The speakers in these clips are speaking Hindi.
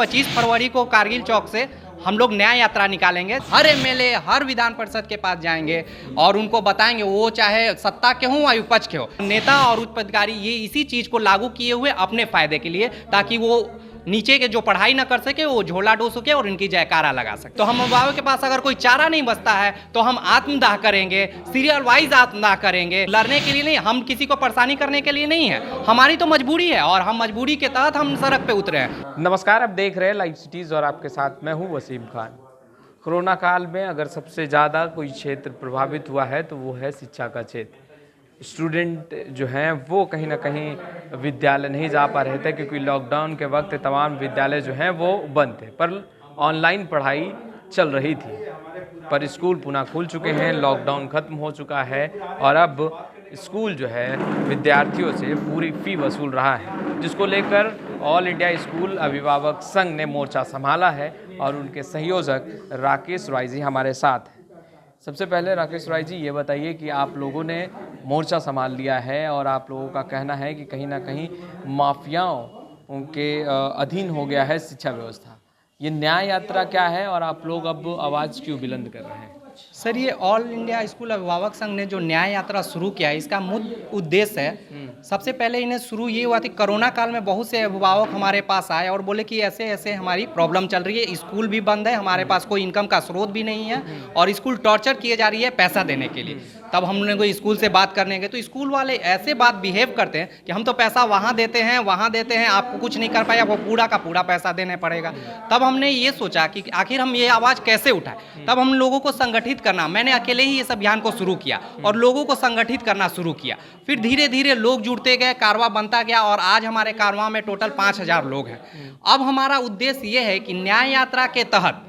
25 फरवरी को कारगिल चौक से हम लोग न्याय यात्रा निकालेंगे। हर एमएलए, हर विधान परिषद के पास जाएंगे और उनको बताएंगे, वो चाहे सत्ता के हों या विपक्ष के हो, नेता और उच्च पदाधिकारी ये इसी चीज़ को लागू किए हुए अपने फायदे के लिए, ताकि वो नीचे के जो पढ़ाई ना कर सके वो झोला डो सके और इनकी जयकारा लगा सके। तो हम अभिभावक के पास अगर कोई चारा नहीं बचता है तो हम आत्मदाह करेंगे, सीरियल वाइज आत्मदाह करेंगे। लड़ने के लिए नहीं, हम किसी को परेशानी करने के लिए नहीं है, हमारी तो मजबूरी है और हम मजबूरी के तहत हम सड़क पे उतरे हैं। नमस्कार, आप देख रहे हैं लाइव सिटीज़ और आपके साथ मैं हूं वसीम खान। कोरोना काल में अगर सबसे ज़्यादा कोई क्षेत्र प्रभावित हुआ है तो वो है शिक्षा का क्षेत्र। स्टूडेंट जो हैं वो कहीं ना कहीं विद्यालय नहीं जा पा रहे थे क्योंकि लॉकडाउन के वक्त तमाम विद्यालय जो हैं वो बंद थे, पर ऑनलाइन पढ़ाई चल रही थी। पर स्कूल पुनः खुल चुके हैं, लॉकडाउन ख़त्म हो चुका है और अब स्कूल जो है विद्यार्थियों से पूरी फ़ी वसूल रहा है, जिसको लेकर ऑल इंडिया स्कूल अभिभावक संघ ने मोर्चा संभाला है और उनके संयोजक राकेश रॉय जी हमारे साथ हैं। सबसे पहले राकेश रॉय जी, ये बताइए कि आप लोगों ने मोर्चा संभाल लिया है और आप लोगों का कहना है कि कहीं ना कहीं माफियाओं के अधीन हो गया है शिक्षा व्यवस्था। ये न्याय यात्रा क्या है और आप लोग अब आवाज़ क्यों बुलंद कर रहे हैं? सर, ये ऑल इंडिया स्कूल अभिभावक संघ ने जो न्याय यात्रा शुरू किया है, इसका मुख्य उद्देश्य है, सबसे पहले इन्हें शुरू ये हुआ थी कोरोना काल में बहुत से अभिभावक हमारे पास आए और बोले कि ऐसे ऐसे हमारी प्रॉब्लम चल रही है, स्कूल भी बंद है, हमारे पास कोई इनकम का स्रोत भी नहीं है और स्कूल टॉर्चर किए जा रही है पैसा देने के लिए। तब हमने कोई स्कूल से बात करने गए तो स्कूल वाले ऐसे बात बिहेव करते हैं कि हम तो पैसा वहाँ देते हैं, आपको कुछ नहीं कर पाया, वो पूरा का पूरा पैसा देने पड़ेगा। तब हमने ये सोचा कि आखिर हम ये आवाज़ कैसे उठाएं। तब हम लोगों को संगठित करना, मैंने अकेले ही इस अभियान को शुरू किया और लोगों को संगठित करना शुरू किया। फिर धीरे धीरे लोग जुड़ते गए, कारवां बनता गया और आज हमारे कारवां में टोटल 5000 लोग हैं। अब हमारा उद्देश्य ये है कि न्याय यात्रा के तहत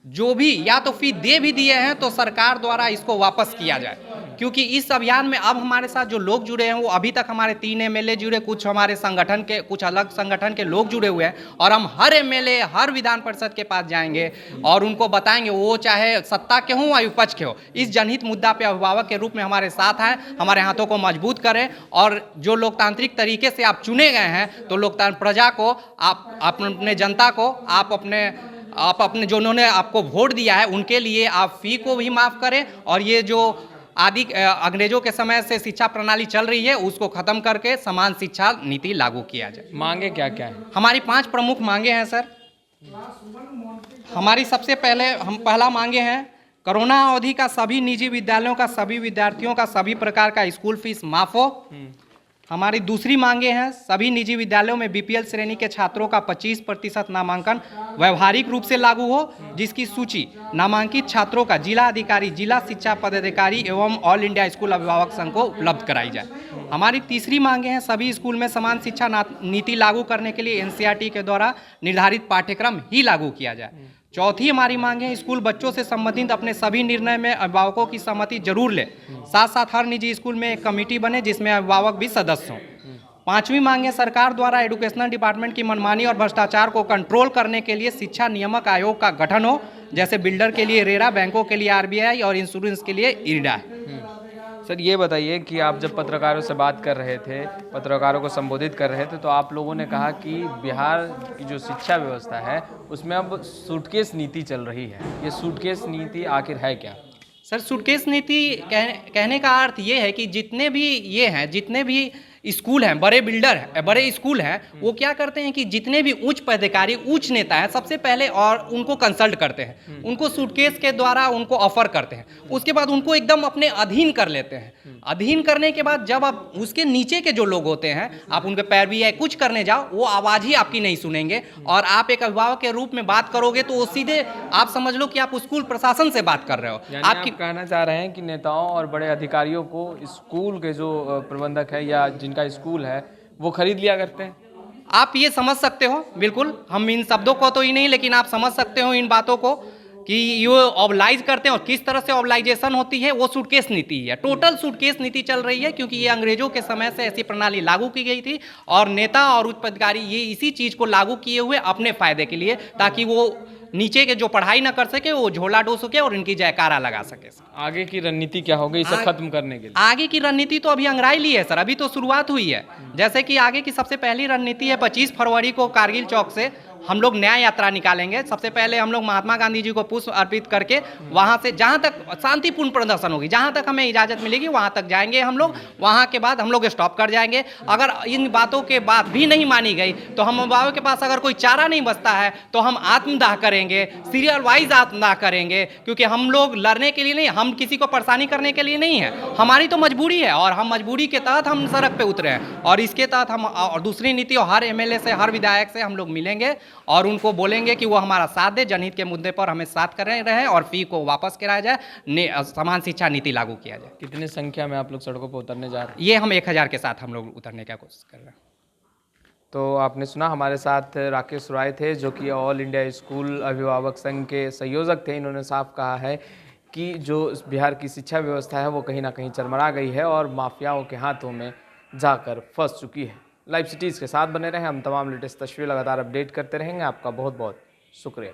जो भी या तो फी दे भी दिए हैं तो सरकार द्वारा इसको वापस किया जाए, क्योंकि इस अभियान में अब हमारे साथ जो लोग जुड़े हैं वो अभी तक हमारे 3 एमएलए जुड़े, कुछ हमारे संगठन के, कुछ अलग संगठन के लोग जुड़े हुए हैं और हम हर एमएलए, हर विधान परिषद के पास जाएंगे और उनको बताएंगे, वो चाहे सत्ता के हों या विपक्ष के हो, इस जनहित मुद्दा पे अभिभावक के रूप में हमारे साथ हैं, हमारे हाथों को मजबूत करें। और जो लोकतांत्रिक तरीके से आप चुने गए हैं तो लोकतांत्रिक प्रजा को, आप अपने जनता को, आप अपने जो उन्होंने आपको वोट दिया है उनके लिए आप फी को भी माफ़ करें और ये जो आदि अंग्रेजों के समय से शिक्षा प्रणाली चल रही है उसको खत्म करके समान शिक्षा नीति लागू किया जाए। मांगे क्या क्या है? हमारी 5 प्रमुख मांगे हैं सर। हमारी सबसे पहले पहला मांगे हैं, कोरोना अवधि का सभी निजी विद्यालयों का सभी विद्यार्थियों का सभी प्रकार का स्कूल फीस माफ हो। हमारी दूसरी मांगे हैं, सभी निजी विद्यालयों में बीपीएल श्रेणी के छात्रों का 25% नामांकन व्यवहारिक रूप से लागू हो, जिसकी सूची नामांकित छात्रों का जिला अधिकारी, जिला शिक्षा पदाधिकारी एवं ऑल इंडिया स्कूल अभिभावक संघ को उपलब्ध कराई जाए। हमारी तीसरी मांगे हैं, सभी स्कूल में समान शिक्षा नीति लागू करने के लिए एनसीईआरटी के द्वारा निर्धारित पाठ्यक्रम ही लागू किया जाए। चौथी हमारी मांग है, स्कूल बच्चों से संबंधित अपने सभी निर्णय में अभिभावकों की सहमति जरूर ले, साथ साथ हर निजी स्कूल में एक कमेटी बने जिसमें अभिभावक भी सदस्य हों। पांचवी मांग है, सरकार द्वारा एजुकेशनल डिपार्टमेंट की मनमानी और भ्रष्टाचार को कंट्रोल करने के लिए शिक्षा नियामक आयोग का गठन हो, जैसे बिल्डर के लिए रेरा, बैंकों के लिए आरबीआई और इंश्योरेंस के लिए इरडा। सर, ये बताइए कि आप जब पत्रकारों से बात कर रहे थे, पत्रकारों को संबोधित कर रहे थे, तो आप लोगों ने कहा कि बिहार की जो शिक्षा व्यवस्था है उसमें अब सूटकेस नीति चल रही है। ये सूटकेस नीति आखिर है क्या? सर, सूटकेस नीति कहने का अर्थ ये है कि जितने भी स्कूल हैं, बड़े बिल्डर हैं, बड़े स्कूल हैं, वो क्या करते हैं कि जितने भी उच्च पदाधिकारी, उच्च नेता हैं, सबसे पहले और उनको कंसल्ट करते हैं, उनको सूटकेस के द्वारा उनको ऑफर करते हैं, उसके बाद उनको एकदम अपने अधीन कर लेते हैं। अधीन करने के बाद जब आप उसके नीचे के जो लोग होते हैं, आप उनके पैरवी या कुछ करने जाओ, वो आवाज़ ही आपकी नहीं सुनेंगे और आप एक अभिभावक के रूप में बात करोगे तो वो सीधे आप समझ लो कि आप स्कूल प्रशासन से बात कर रहे हो। आप कहना चाह रहे हैं कि नेताओं और बड़े अधिकारियों को स्कूल के जो प्रबंधक है या जिनका स्कूल है वो खरीद लिया करते हैं? आप ये समझ सकते हो, बिल्कुल, हम इन शब्दों को तो ही नहीं, लेकिन आप समझ सकते हो इन बातों को कि ये ऑबलाइज करते हैं और किस तरह से ऑबलाइजेशन होती है, वो सूटकेस नीति है। टोटल सूटकेस नीति चल रही है क्योंकि ये अंग्रेजों के समय से ऐसी प्रणाली लागू की गई थी और नेता और उच्च पदाधिकारी ये इसी चीज़ को लागू किए हुए अपने फायदे के लिए, ताकि वो नीचे के जो पढ़ाई ना कर सके वो झोला डो सके और इनकी जयकारा लगा सके। आगे की रणनीति क्या होगी इसे खत्म करने के लिए? आगे की रणनीति तो अभी अंग्राई ली है सर, अभी तो शुरुआत हुई है। जैसे कि आगे की सबसे पहली रणनीति है 25 फरवरी को कारगिल चौक से हम लोग न्याय यात्रा निकालेंगे। सबसे पहले हम लोग महात्मा गांधी जी को पुष्प अर्पित करके वहाँ से जहाँ तक शांतिपूर्ण प्रदर्शन होगी, जहाँ तक हमें इजाज़त मिलेगी वहाँ तक जाएंगे हम लोग। वहाँ के बाद हम लोग स्टॉप कर जाएंगे। अगर इन बातों के बाद भी नहीं मानी गई तो हम अभिभावक के पास अगर कोई चारा नहीं बचता है तो हम आत्मदाह करेंगे, सीरियल वाइज आत्मदाह करेंगे। क्योंकि हम लोग लड़ने के लिए नहीं, हम किसी को परेशानी करने के लिए नहीं है, हमारी तो मजबूरी है और हम मजबूरी के तहत हम सड़क पे उतरे हैं। और इसके तहत हम और दूसरी नीति और हर एमएलए से, हर विधायक से हम लोग मिलेंगे और उनको बोलेंगे कि वो हमारा साथ दे, जनहित के मुद्दे पर हमें साथ कर रहे हैं और फी को वापस कराया जाए, समान शिक्षा नीति लागू किया जाए। कितनी संख्या में आप लोग सड़कों पर उतरने जा रहे हैं? ये हम 1000 के साथ हम लोग उतरने का कोशिश कर रहे हैं। तो आपने सुना, हमारे साथ राकेश राय थे जो कि ऑल इंडिया स्कूल अभिभावक संघ के संयोजक थे। इन्होंने साफ कहा है कि जो बिहार की शिक्षा व्यवस्था है वो कहीं ना कहीं चरमरा गई है और माफियाओं के हाथों में जाकर फंस चुकी है। लाइव सिटीज़ के साथ बने रहें, हम तमाम लेटेस्ट तस्वीर लगातार अपडेट करते रहेंगे। आपका बहुत बहुत शुक्रिया।